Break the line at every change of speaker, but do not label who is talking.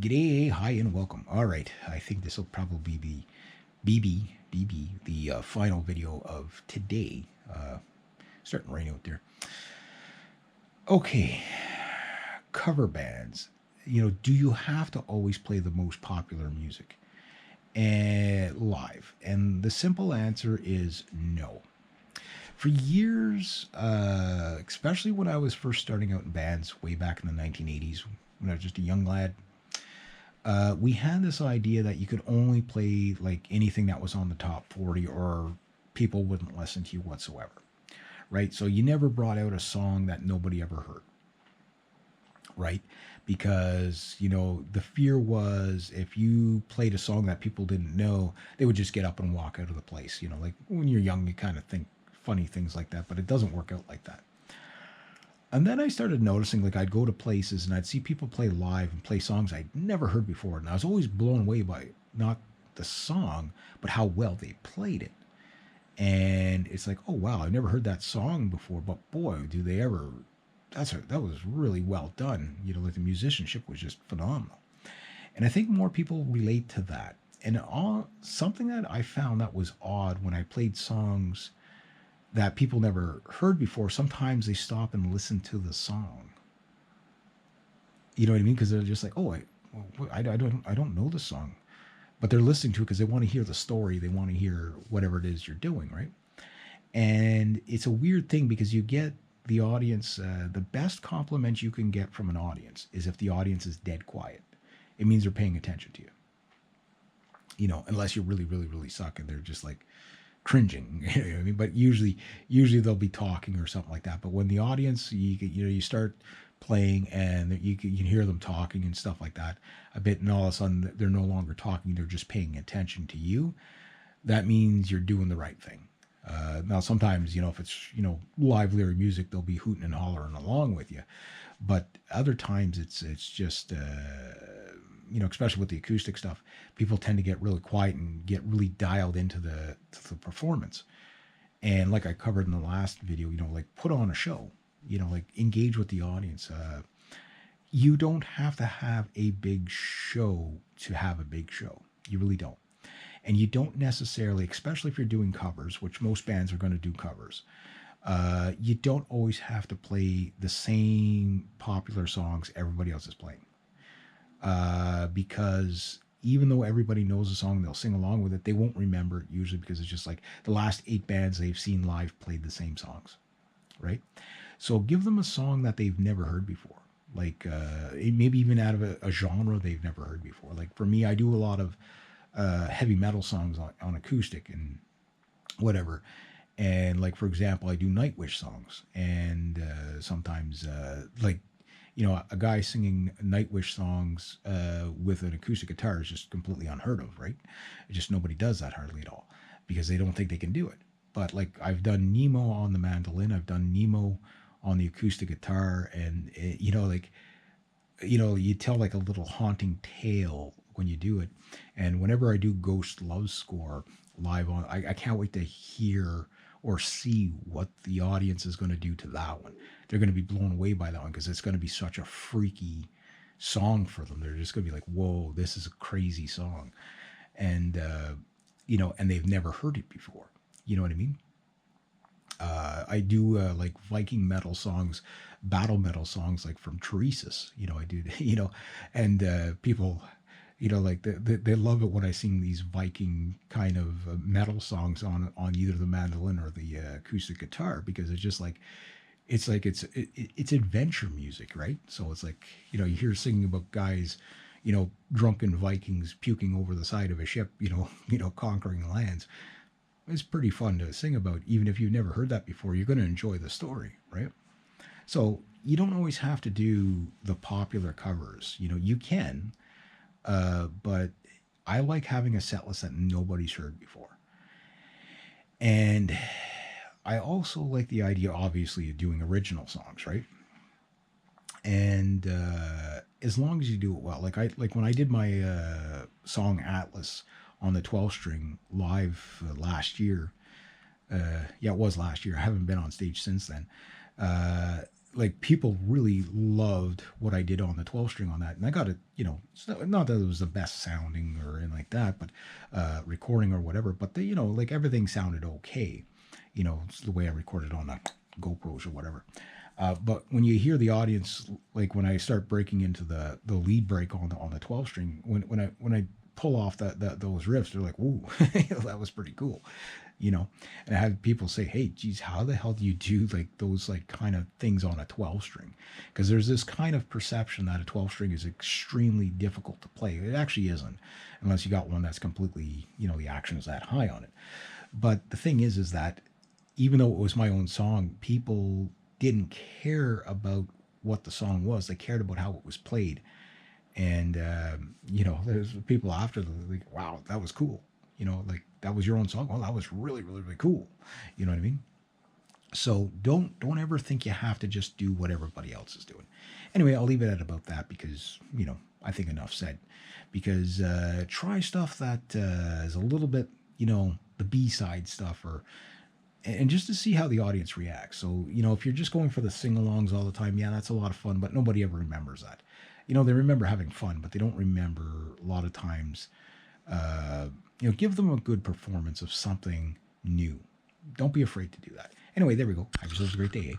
G'day, hi, and welcome. All right, I think this will probably be the final video of today. Starting to rain out there. Okay, cover bands. Do you have to always play the most popular music and live? And the simple answer is no. For years, especially when I was first starting out in bands way back in the 1980s, when I was just a young lad, we had this idea that you could only play like anything that was on the top 40 or people wouldn't listen to you whatsoever, right? So you never brought out a song that nobody ever heard, right? Because, the fear was if you played a song that people didn't know, they would just get up and walk out of the place. Like when you're young, you kind of think funny things like that, but it doesn't work out like that. And then I started noticing, like, I'd go to places and I'd see people play live and play songs I'd never heard before. And I was always blown away by not the song, but how well they played it. And it's like, oh, wow, I've never heard that song before, but boy, do they ever. That was really well done. Like the musicianship was just phenomenal. And I think more people relate to that. And something that I found that was odd when I played songs that people never heard before, sometimes they stop and listen to the song. You know what I mean? Because they're just like, oh, I don't know the song, but they're listening to it because they want to hear the story. They want to hear whatever it is you're doing, right? And it's a weird thing because you get the audience. The best compliment you can get from an audience is if the audience is dead quiet. It means they're paying attention to you. Unless you really, really, really suck and they're just like cringing. You know what I mean? But usually they'll be talking or something like that. But when the audience, you start playing and you can hear them talking and stuff like that a bit, and all of a sudden they're no longer talking; they're just paying attention to you. That means you're doing the right thing. Now, sometimes if it's livelier music, they'll be hooting and hollering along with you, but other times it's just especially with the acoustic stuff, people tend to get really quiet and get really dialed into the performance. And like I covered in the last video, like put on a show, like engage with the audience. You don't have to have a big show to have a big show. You really don't. And you don't necessarily, especially if you're doing covers, which most bands are going to do covers, you don't always have to play the same popular songs everybody else is playing. Because even though everybody knows the song, they'll sing along with it, they won't remember it usually because it's just like the last 8 bands they've seen live played the same songs, right? So give them a song that they've never heard before, like maybe even out of a genre they've never heard before. Like for me, I do a lot of heavy metal songs on acoustic and whatever. And like, for example, I do Nightwish songs, and sometimes like a guy singing Nightwish songs with an acoustic guitar is just completely unheard of, right? It just nobody does that hardly at all because they don't think they can do it. But like I've done Nemo on the mandolin, I've done Nemo on the acoustic guitar, and you tell like a little haunting tale when you do it. And whenever I do Ghost Love Score live I can't wait to hear or see what the audience is going to do to that one. They're going to be blown away by that one because it's going to be such a freaky song for them. They're just going to be like, whoa, this is a crazy song. And, and they've never heard it before. You know what I mean? I do like Viking metal songs, battle metal songs, like from Teresis. I do, and people, like they love it when I sing these Viking kind of metal songs on either the mandolin or the acoustic guitar, because it's just like it's adventure music, right? So it's like you hear singing about guys, drunken Vikings puking over the side of a ship, conquering lands. It's pretty fun to sing about, even if you've never heard that before. You're going to enjoy the story, right? So you don't always have to do the popular covers. You can, but I like having a set list that nobody's heard before. And I also like the idea, obviously, of doing original songs, right? And as long as you do it well, like when I did my song Atlas on the 12 string live last year. Yeah, it was last year. I haven't been on stage since then. like people really loved what I did on the 12 string on that, and I got it. It's not that it was the best sounding or anything like that, but recording or whatever. But like everything sounded okay. It's the way I recorded on the GoPros or whatever. But when you hear the audience, like when I start breaking into the lead break on the 12 string, when I pull off those riffs, they're like, "Ooh, that was pretty cool," you know. And I had people say, "Hey, geez, how the hell do you do like those like kind of things on a 12 string?" Because there's this kind of perception that a 12 string is extremely difficult to play. It actually isn't, unless you got one that's completely, the action is that high on it. But the thing is that even though it was my own song, people didn't care about what the song was. They cared about how it was played. And there's people after like, wow, that was cool. Like that was your own song. Well, that was really, really, really cool. You know what I mean? So don't ever think you have to just do what everybody else is doing. Anyway, I'll leave it at about that because I think enough said. Because try stuff that is a little bit the B side stuff or and just to see how the audience reacts. So, if you're just going for the sing alongs all the time, yeah, that's a lot of fun, but nobody ever remembers that. They remember having fun, but they don't remember a lot of times. Give them a good performance of something new. Don't be afraid to do that. Anyway, there we go. Have yourselves a great day. Eh?